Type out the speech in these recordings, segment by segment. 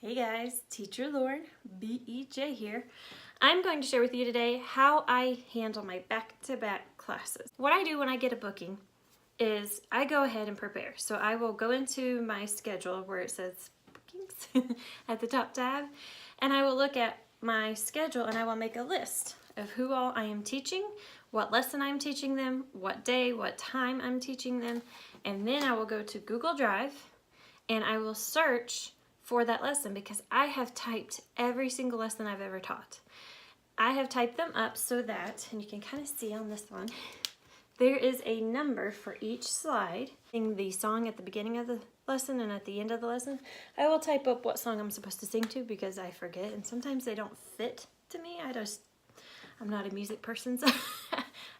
Hey guys, Teacher Lauren, BEJ here. I'm going to share with you today how I handle my back-to-back classes. What I do when I get a booking is I go ahead and prepare. So I will go into my schedule where it says bookings at the top tab, and I will look at my schedule and I will make a list of who all I am teaching, what lesson I'm teaching them, what day, what time I'm teaching them, and then I will go to Google Drive and I will search for that lesson because I have typed every single lesson I've ever taught. I have typed them up so that, and you can kind of see on this one, there is a number for each slide. Sing the song at the beginning of the lesson and at the end of the lesson. I will type up what song I'm supposed to sing to because I forget, and sometimes they don't fit to me. I'm not a music person, so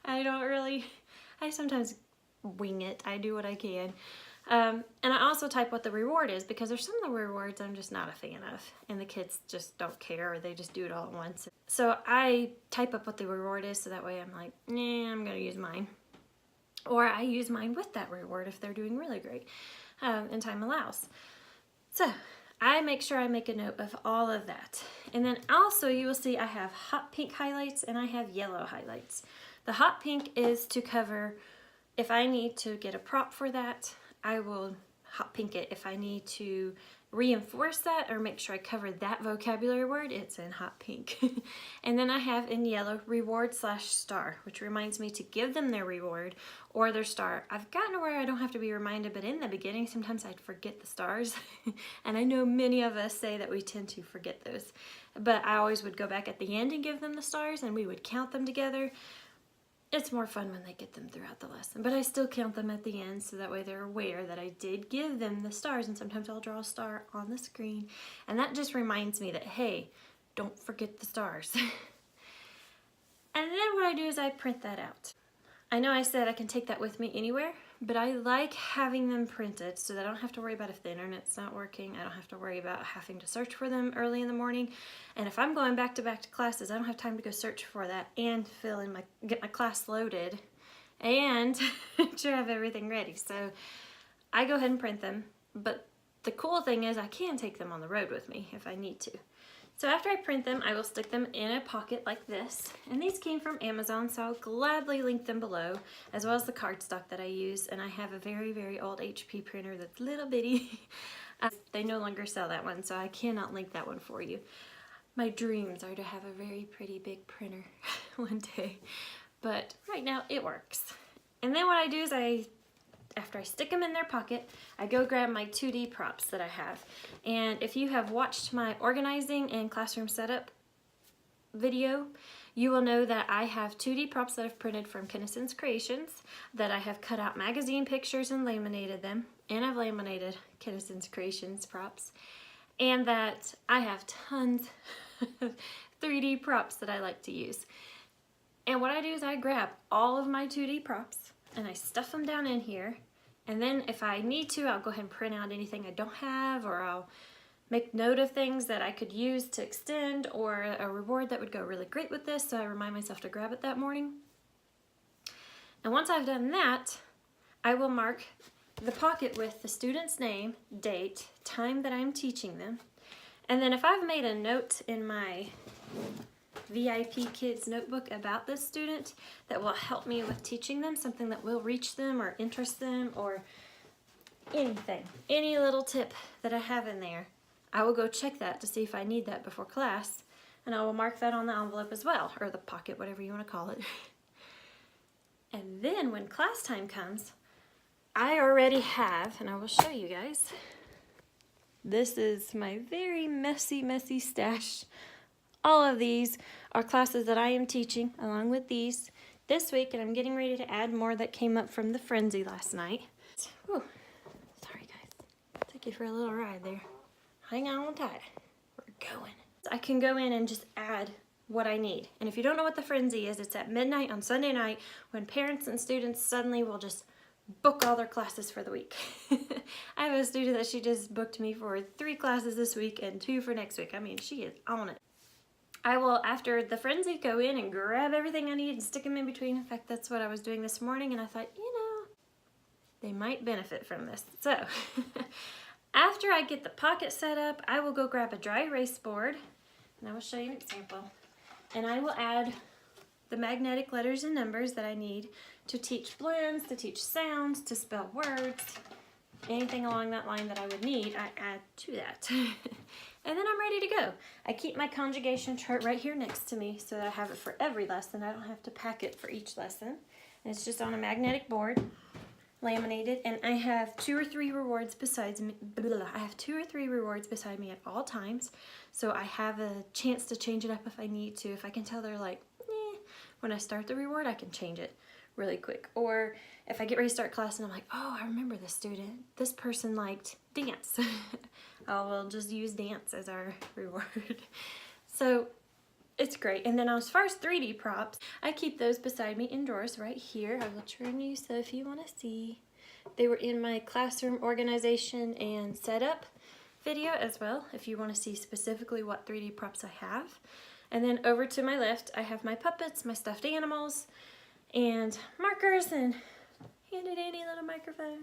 I sometimes wing it. I do what I can. And I also type what the reward is because there's some of the rewards I'm just not a fan of and the kids just don't care or they just do it all at once. So I type up what the reward is so that way I'm like, nah, I'm going to use mine. Or I use mine with that reward if they're doing really great and time allows. So I make sure I make a note of all of that. And then also you will see I have hot pink highlights and I have yellow highlights. The hot pink is to cover if I need to get a prop for that. I will hot pink it. If I need to reinforce that or make sure I cover that vocabulary word, it's in hot pink. And then I have in yellow reward/star, which reminds me to give them their reward or their star. I've gotten to where I don't have to be reminded, but in the beginning sometimes I'd forget the stars. And I know many of us say that we tend to forget those, but I always would go back at the end and give them the stars and we would count them together. It's more fun when they get them throughout the lesson, but I still count them at the end so that way they're aware that I did give them the stars, and sometimes I'll draw a star on the screen, and that just reminds me that, hey, don't forget the stars. And then what I do is I print that out. I know I said I can take that with me anywhere, but I like having them printed so that I don't have to worry about if the internet's not working. I don't have to worry about having to search for them early in the morning. And if I'm going back to classes, I don't have time to go search for that and get my class loaded and make sure I have everything ready. So I go ahead and print them. But the cool thing is I can take them on the road with me if I need to. So after I print them, I will stick them in a pocket like this. And these came from Amazon, so I'll gladly link them below, as well as the cardstock that I use. And I have a very, very old HP printer that's little bitty. They no longer sell that one, so I cannot link that one for you. My dreams are to have a very pretty big printer one day, but right now it works. And then what I do is after I stick them in their pocket, I go grab my 2D props that I have. And if you have watched my organizing and classroom setup video, you will know that I have 2D props that I've printed from Kinnison's Creations, that I have cut out magazine pictures and laminated them, and I've laminated Kinnison's Creations props, and that I have tons of 3D props that I like to use. And what I do is I grab all of my 2D props and I stuff them down in here, and then if I need to, I'll go ahead and print out anything I don't have, or I'll make note of things that I could use to extend or a reward that would go really great with this, so I remind myself to grab it that morning. And once I've done that, I will mark the pocket with the student's name, date, time that I'm teaching them, and then if I've made a note in my VIP Kids notebook about this student that will help me with teaching them, something that will reach them or interest them or anything, any little tip that I have in there, I will go check that to see if I need that before class, and I will mark that on the envelope as well, or the pocket, whatever you want to call it. And then when class time comes, I already have, and I will show you guys, this is my very messy stash. All of these are classes that I am teaching along with these this week, and I'm getting ready to add more that came up from the frenzy last night. Whew. Sorry guys, take you for a little ride there. Hang on tight, we're going. I can go in and just add what I need. And if you don't know what the frenzy is, it's at midnight on Sunday night when parents and students suddenly will just book all their classes for the week. I have a student that she just booked me for 3 classes this week and 2 for next week. I mean, she is on it. I will, after the frenzy, go in and grab everything I need and stick them in between. In fact, that's what I was doing this morning, and I thought, you know, they might benefit from this. So After I get the pocket set up, I will go grab a dry erase board, and I will show you an example. And I will add the magnetic letters and numbers that I need to teach blends, to teach sounds, to spell words, anything along that line that I would need, I add to that. And then I'm ready to go. I keep my conjugation chart right here next to me so that I have it for every lesson. I don't have to pack it for each lesson. And it's just on a magnetic board, laminated, and I have 2 or 3 rewards besides me. I have 2 or 3 rewards beside me at all times, so I have a chance to change it up if I need to. If I can tell they're like, when I start the reward, I can change it really quick. Or if I get ready to start class and I'm like, oh, I remember this student. This person liked dance. We'll just use dance as our reward. So it's great. And then as far as 3D props, I keep those beside me in drawers right here. I will turn you so if you want to see. They were in my classroom organization and setup video as well, if you want to see specifically what 3D props I have. And then over to my left, I have my puppets, my stuffed animals, and markers, and handy dandy little microphone.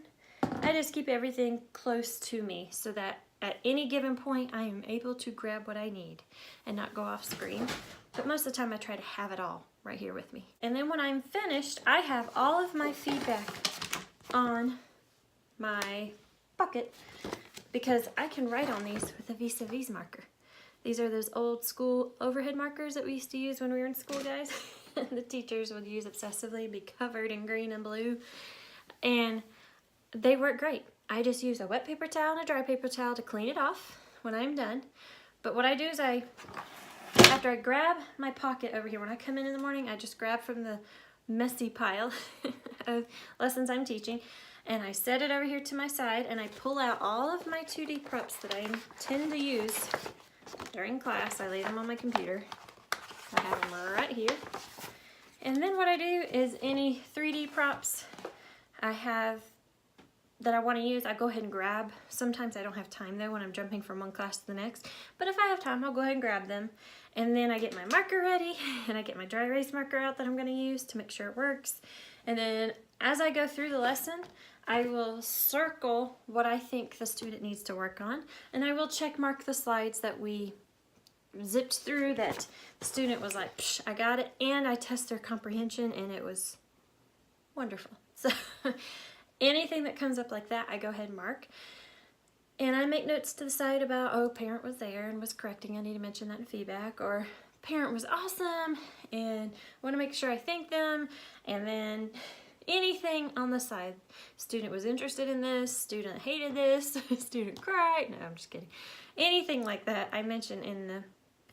I just keep everything close to me so that at any given point I am able to grab what I need and not go off screen. But most of the time I try to have it all right here with me. And then when I'm finished, I have all of my feedback on my bucket because I can write on these with a vis-a-vis marker. These are those old school overhead markers that we used to use when we were in school, guys. The teachers would use obsessively, be covered in green and blue. And they work great. I just use a wet paper towel and a dry paper towel to clean it off when I'm done. But what I do is after I grab my pocket over here, when I come in the morning, I just grab from the messy pile of lessons I'm teaching, and I set it over here to my side, and I pull out all of my 2D props that I intend to use during class. I lay them on my computer. I have them right here. And then what I do is any 3D props I have that I want to use, I go ahead and grab. Sometimes I don't have time though when I'm jumping from one class to the next. But if I have time, I'll go ahead and grab them. And then I get my marker ready, and I get my dry erase marker out that I'm going to use to make sure it works. And then as I go through the lesson, I will circle what I think the student needs to work on, and I will check mark the slides that we zipped through that the student was like, psh, I got it, and I test their comprehension, and it was wonderful. So anything that comes up like that, I go ahead and mark. And I make notes to the side about, oh, parent was there and was correcting. I need to mention that in feedback. Or parent was awesome and want to make sure I thank them. And then anything on the side. Student was interested in this. Student hated this. Student cried. No, I'm just kidding. Anything like that I mention in the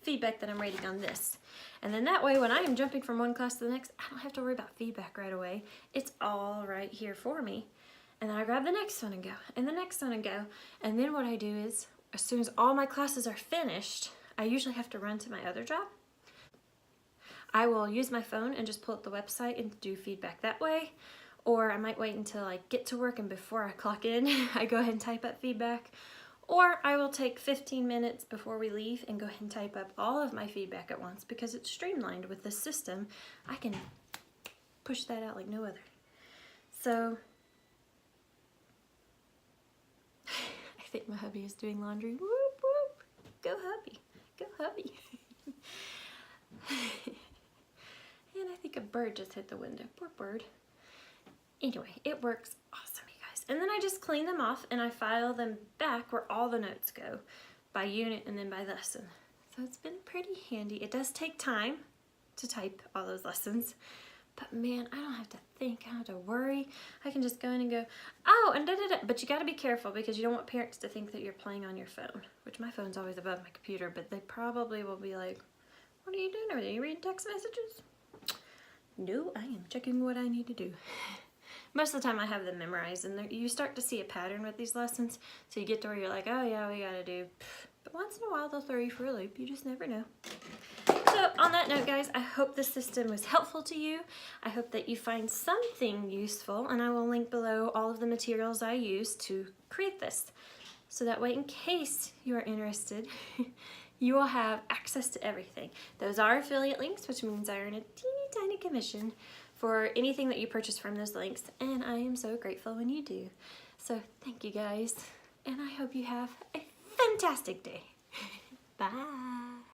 feedback that I'm rating on this. And then that way, when I am jumping from one class to the next, I don't have to worry about feedback right away. It's all right here for me. And then I grab the next one and go, and the next one and go. And then what I do is, as soon as all my classes are finished, I usually have to run to my other job. I will use my phone and just pull up the website and do feedback that way. Or I might wait until I get to work and before I clock in, I go ahead and type up feedback. Or I will take 15 minutes before we leave and go ahead and type up all of my feedback at once because it's streamlined with this system. I can push that out like no other. So I think my hubby is doing laundry. Whoop, whoop. Go hubby. Go hubby. And I think a bird just hit the window. Poor bird. Anyway, it works awesome, you guys. And then I just clean them off and I file them back where all the notes go, by unit and then by lesson. So it's been pretty handy. It does take time to type all those lessons, but man, I don't have to think, I don't have to worry. I can just go in and go, oh, and da-da-da. But you gotta be careful because you don't want parents to think that you're playing on your phone, which my phone's always above my computer, but they probably will be like, what are you doing over there? You reading text messages? No, I am checking what I need to do. Most of the time I have them memorized, and you start to see a pattern with these lessons, so you get to where you're like, oh yeah, we gotta do. But once in a while they'll throw you for a loop, you just never know. So on that note, guys, I hope this system was helpful to you. I hope that you find something useful, and I will link below all of the materials I used to create this. So that way, in case you are interested, you will have access to everything. Those are affiliate links, which means I earn a teeny tiny commission for anything that you purchase from those links, and I am so grateful when you do. So thank you guys. and I hope you have a fantastic day. Bye.